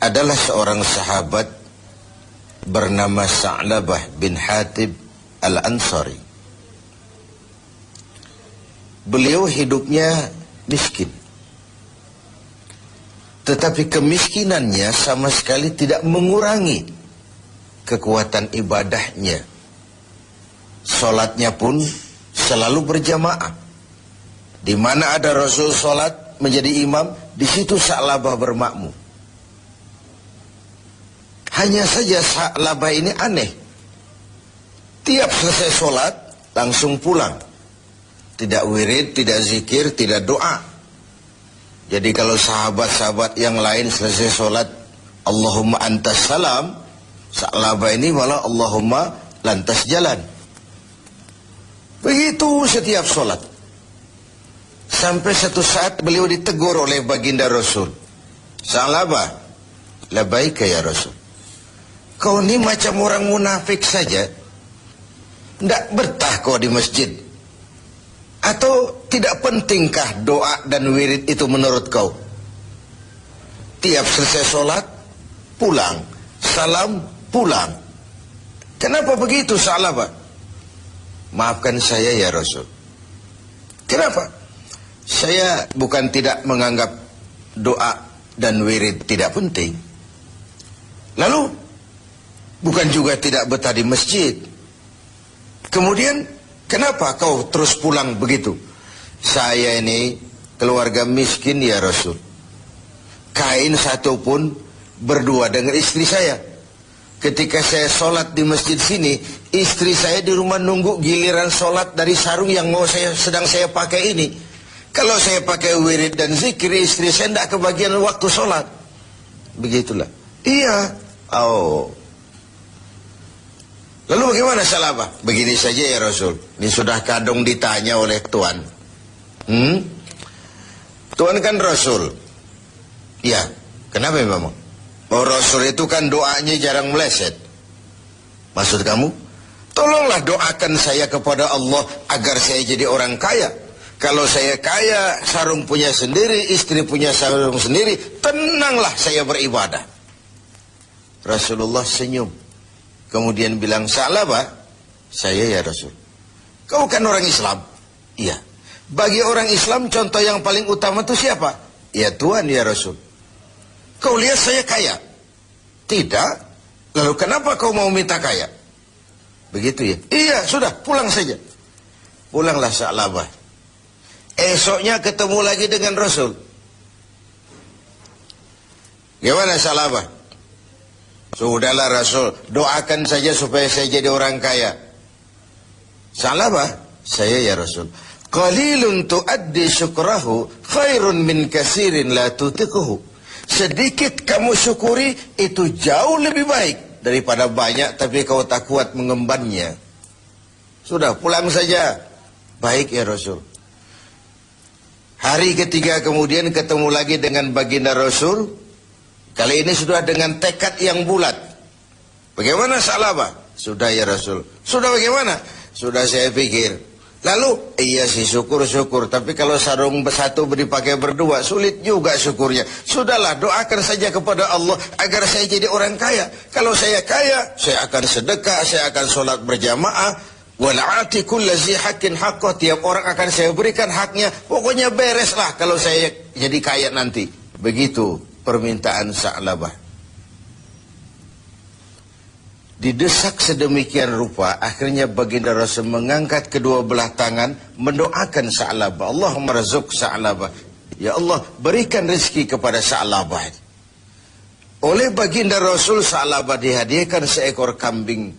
adalah seorang sahabat bernama Sa'labah bin Hatib Al-Ansari. Beliau hidupnya miskin, tetapi kemiskinannya sama sekali tidak mengurangi kekuatan ibadahnya. Salatnya pun selalu berjamaah. Di mana ada Rasul salat menjadi imam, di situ Sa'labah bermakmum. Hanya saja Sa'labah ini aneh. Tiap selesai salat langsung pulang. Tidak wirid, tidak zikir, tidak doa. Jadi kalau sahabat-sahabat yang lain selesai sholat Allahumma antas salam, Sa'labah ini malah Allahumma lantas jalan. Begitu setiap sholat. Sampai satu saat beliau ditegur oleh baginda Rasul. Sa'labah, labaika ya Rasul. Kau ini macam orang munafik saja. Tidak betah kau di masjid. Atau tidak pentingkah doa dan wirid itu menurut kau? Tiap selesai sholat, pulang. Salam, pulang. Kenapa begitu Sa'labah? Maafkan saya ya Rasul. Kenapa? Saya bukan tidak menganggap doa dan wirid tidak penting. Lalu, bukan juga tidak betah di masjid. Kemudian, kenapa kau terus pulang begitu? Saya ini keluarga miskin ya Rasul. Kain satu pun berdua dengan istri saya. Ketika saya sholat di masjid sini, istri saya di rumah nunggu giliran sholat dari sarung yang sedang saya pakai ini. Kalau saya pakai wirid dan zikir, istri saya tidak kebagian waktu sholat. Begitulah. Iya. Oh. Lalu bagaimana Sa'labah? Begini saja ya Rasul. Ini sudah kadung ditanya oleh Tuan. Tuan kan Rasul. Ya, kenapa memang? Oh, Rasul itu kan doanya jarang meleset. Maksud kamu? Tolonglah doakan saya kepada Allah agar saya jadi orang kaya. Kalau saya kaya, sarung punya sendiri, istri punya sarung sendiri, tenanglah saya beribadah. Rasulullah senyum. Kemudian bilang, Sa'labah, saya ya Rasul. Kau kan orang Islam? Iya. Bagi orang Islam contoh yang paling utama itu siapa? Ya Tuhan ya Rasul. Kau lihat saya kaya? Tidak. Lalu kenapa kau mau minta kaya? Begitu ya? Iya, sudah, pulang saja. Pulanglah Sa'labah. Esoknya ketemu lagi dengan Rasul. Gimana Sa'labah? Sudahlah Rasul, doakan saja supaya saya jadi orang kaya. Sa'labah, saya ya Rasul. Qalilun tuaddi syukrahu khairun min kasirin la tutiquhu. Sedikit kamu syukuri itu jauh lebih baik daripada banyak tapi kau tak kuat mengembannya. Sudah, pulang saja. Baik ya Rasul. Hari ketiga kemudian ketemu lagi dengan baginda Rasul. Kali ini sudah dengan tekad yang bulat. Bagaimana Sa'labah? Sudah ya Rasul. Sudah bagaimana? Sudah saya pikir. Lalu, iya sih syukur-syukur. Tapi kalau sarung satu dipakai berdua, sulit juga syukurnya. Sudahlah, doakan saja kepada Allah agar saya jadi orang kaya. Kalau saya kaya, saya akan sedekah, saya akan sholat berjamaah. Wal'ati kullazi haqqin haqqah. Tiap orang akan saya berikan haknya. Pokoknya bereslah kalau saya jadi kaya nanti. Begitu permintaan Sa'labah. Didesak sedemikian rupa, akhirnya baginda Rasul mengangkat kedua belah tangan, mendoakan Sa'labah. Allahumma razuk Sa'labah. Ya Allah, berikan rezeki kepada Sa'labah. Oleh baginda Rasul, Sa'labah dihadiahkan seekor kambing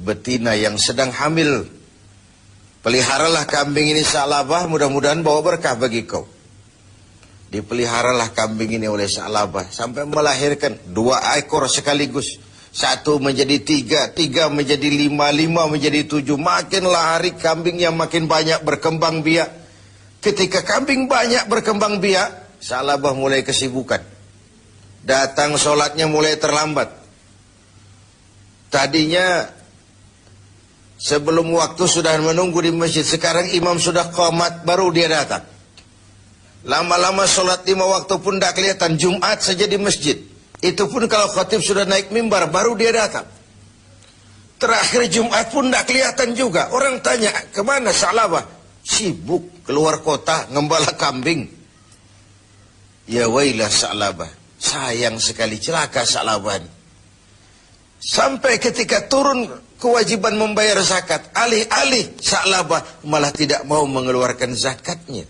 betina yang sedang hamil. Peliharalah kambing ini Sa'labah, mudah-mudahan bawa berkah bagi kau. Dipeliharalah kambing ini oleh Sa'labah sampai melahirkan 2 ekor sekaligus. 1 menjadi 3, 3 menjadi 5, 5 menjadi 7. Makinlah hari kambingnya makin banyak berkembang biak. Ketika kambing banyak berkembang biak, Sa'labah mulai kesibukan. Datang sholatnya mulai terlambat. Tadinya sebelum waktu sudah menunggu di masjid. Sekarang imam sudah qomat baru dia datang. Lama-lama sholat 5 waktu pun tidak kelihatan. Jumat saja di masjid. Itu pun kalau khatib sudah naik mimbar, baru dia datang. Terakhir Jumat pun tidak kelihatan juga. Orang tanya, kemana Sa'labah? Sibuk keluar kota, ngembala kambing. Ya wailah Sa'labah. Sayang sekali, celaka Sa'labah. Sampai ketika turun kewajiban membayar zakat, alih-alih Sa'labah malah tidak mau mengeluarkan zakatnya.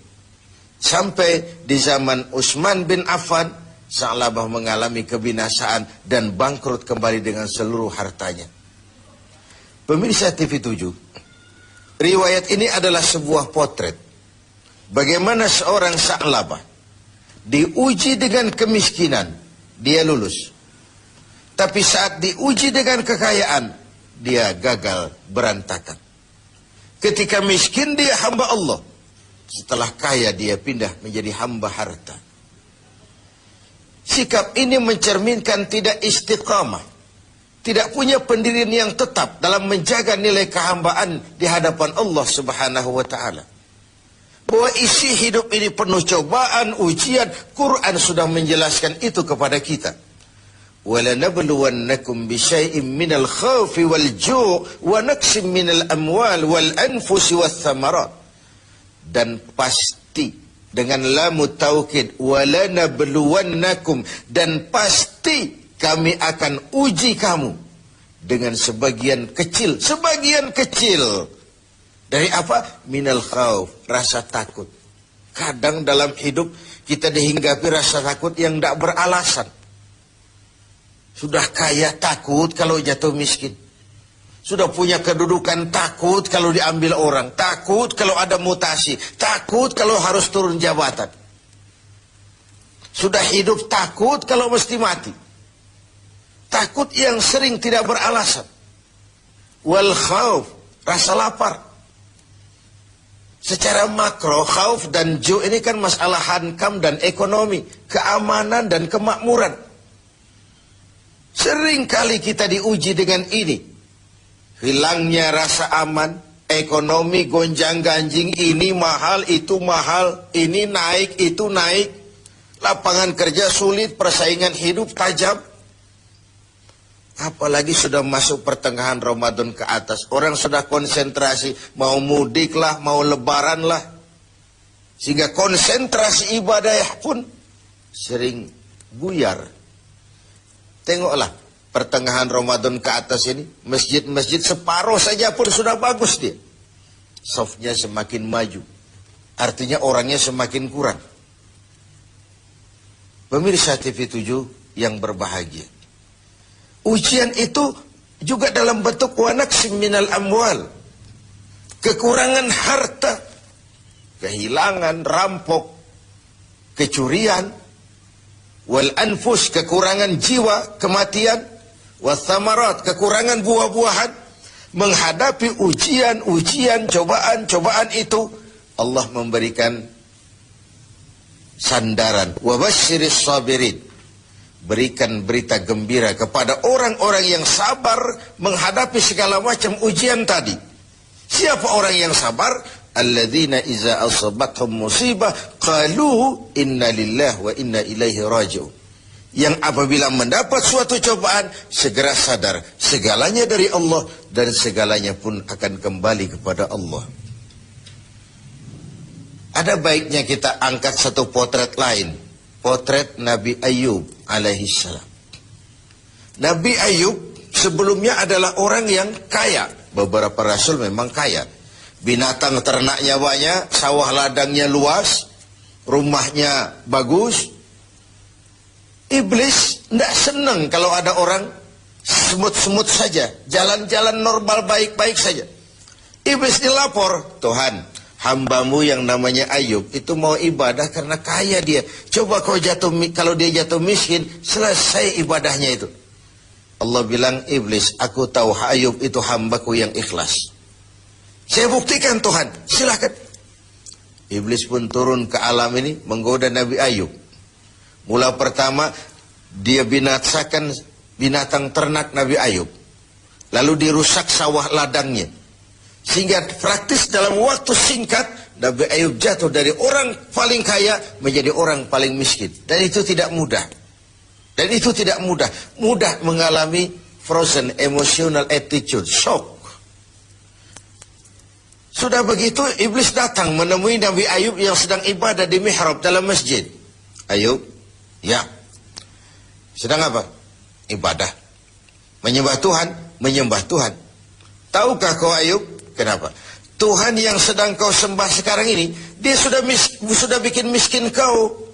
Sampai di zaman Utsman bin Affan, Sa'labah mengalami kebinasaan dan bangkrut kembali dengan seluruh hartanya. Pemirsa TV7, riwayat ini adalah sebuah potret bagaimana seorang Sa'labah diuji dengan kemiskinan, dia lulus. Tapi saat diuji dengan kekayaan, dia gagal, berantakan. Ketika miskin dia hamba Allah. Setelah kaya dia pindah menjadi hamba harta. Sikap ini mencerminkan tidak istiqamah. Tidak punya pendirian yang tetap dalam menjaga nilai kehambaan di hadapan Allah Subhanahu wa ta'ala. Bahwa isi hidup ini penuh cobaan, ujian. Quran sudah menjelaskan itu kepada kita. وَلَنَبْلُوَنَّكُمْ بِشَيْءٍ مِّنَ الْخَوْفِ وَالْجُوعِ وَنَقْصٍ مِّنَ الْأَمْوَالِ وَالْأَنْفُسِ وَالثَّمَرَاتِ. Dan pasti dengan lamu taukid, walanabluwannakum, dan pasti kami akan uji kamu dengan sebagian kecil dari apa? Minal khauf, rasa takut. Kadang dalam hidup kita dihinggapi rasa takut yang tidak beralasan. Sudah kaya takut kalau jatuh miskin. Sudah punya kedudukan takut kalau diambil orang. Takut kalau ada mutasi. Takut kalau harus turun jabatan. Sudah hidup takut kalau mesti mati. Takut yang sering tidak beralasan. Wal khauf, rasa lapar. Secara makro, khauf dan ju' ini kan masalah hankam dan ekonomi. Keamanan dan kemakmuran. Sering kali kita diuji dengan ini. Hilangnya rasa aman, ekonomi gonjang-ganjing, ini mahal, ini naik, itu naik. Lapangan kerja sulit, persaingan hidup tajam. Apalagi sudah masuk pertengahan Ramadan ke atas. Orang sudah konsentrasi, mau mudik lah, mau lebaran lah. Sehingga konsentrasi ibadah pun sering buyar. Tengoklah. Pertengahan Ramadan ke atas ini, masjid-masjid separuh saja pun sudah bagus dia. Safnya semakin maju. Artinya orangnya semakin kurang. Pemirsa TV7 yang berbahagia. Ujian itu juga dalam bentuk wa naqsim minal amwal. Kekurangan harta, kehilangan, rampok, kecurian, wal anfus, kekurangan jiwa, kematian, wathamarat, kekurangan buah-buahan. Menghadapi ujian-ujian, cobaan-cobaan itu, Allah memberikan sandaran. Wabasyiris sabirin, berikan berita gembira kepada orang-orang yang sabar menghadapi segala macam ujian tadi. Siapa orang yang sabar? Alladzina iza asabathum musibah qalu inna lillahi wa inna ilaihi raji'un. Yang apabila mendapat suatu cobaan, segera sadar segalanya dari Allah dan segalanya pun akan kembali kepada Allah. Ada baiknya kita angkat satu potret lain, potret Nabi Ayub alaihi salam. Nabi Ayub sebelumnya adalah orang yang kaya. Beberapa rasul memang kaya. Binatang ternaknya banyak, sawah ladangnya luas, rumahnya bagus. Iblis tidak senang kalau ada orang semut-semut saja, jalan-jalan normal baik-baik saja. Iblis dilapor, Tuhan, hambamu yang namanya Ayub itu mau ibadah karena kaya dia. Coba kalau dia jatuh miskin, selesai ibadahnya itu. Allah bilang, Iblis, aku tahu Ayub itu hambaku yang ikhlas. Saya buktikan Tuhan, silakan. Iblis pun turun ke alam ini menggoda Nabi Ayub. Mula pertama, dia binasakan binatang ternak Nabi Ayub. Lalu dirusak sawah ladangnya. Sehingga praktis dalam waktu singkat, Nabi Ayub jatuh dari orang paling kaya menjadi orang paling miskin. Dan itu tidak mudah. Dan itu tidak mudah. Mudah mengalami frozen emotional attitude, shock. Sudah begitu, iblis datang menemui Nabi Ayub yang sedang ibadah di mihrab dalam masjid. Ayub, ya. Sedang apa? Ibadah. Menyembah Tuhan, menyembah Tuhan. Tahukah kau Ayub? Kenapa? Tuhan yang sedang kau sembah sekarang ini, dia sudah bikin miskin kau.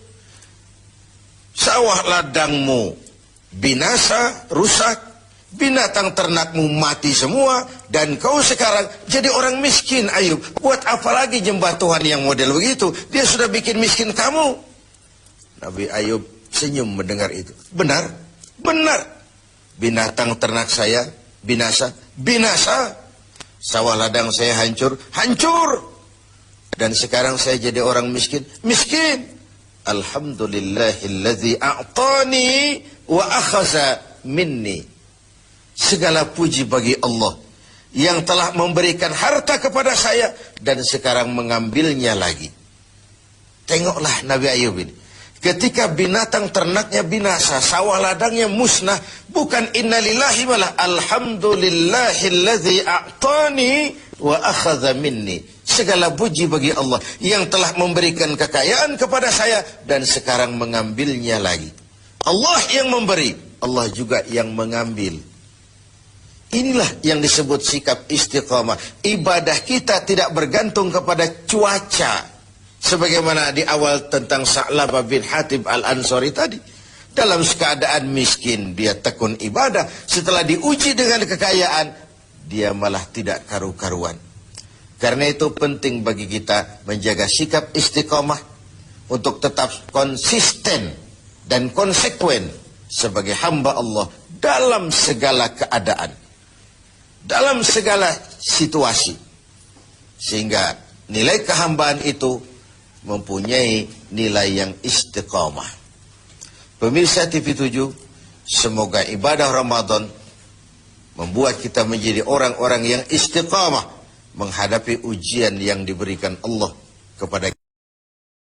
Sawah ladangmu binasa, rusak. Binatang ternakmu mati semua. Dan kau sekarang jadi orang miskin Ayub. Buat apa lagi nyembah Tuhan yang model begitu? Dia sudah bikin miskin kamu. Nabi Ayub senyum mendengar itu. Benar, benar. Binatang ternak saya binasa, binasa. Sawah ladang saya hancur, hancur. Dan sekarang saya jadi orang miskin, miskin. Alhamdulillahilladzi a'tani wa akhaza minni. Segala puji bagi Allah yang telah memberikan harta kepada saya dan sekarang mengambilnya lagi. Tengoklah Nabi Ayub ini. Ketika binatang ternaknya binasa, sawah ladangnya musnah, bukan innalillahi malah alhamdulillahilladzi a'tani wa akhadha minni. Segala puji bagi Allah yang telah memberikan kekayaan kepada saya dan sekarang mengambilnya lagi. Allah yang memberi, Allah juga yang mengambil. Inilah yang disebut sikap istiqamah. Ibadah kita tidak bergantung kepada cuaca. Sebagaimana di awal tentang Sa'labah bin Hatib al-Ansari tadi. Dalam keadaan miskin, dia tekun ibadah. Setelah diuji dengan kekayaan, dia malah tidak karu-karuan. Karena itu penting bagi kita menjaga sikap istiqamah untuk tetap konsisten dan konsekuen sebagai hamba Allah dalam segala keadaan. Dalam segala situasi. Sehingga nilai kehambaan itu mempunyai nilai yang istiqamah. Pemirsa TV 7, semoga ibadah Ramadan membuat kita menjadi orang-orang yang istiqamah menghadapi ujian yang diberikan Allah kepada kita.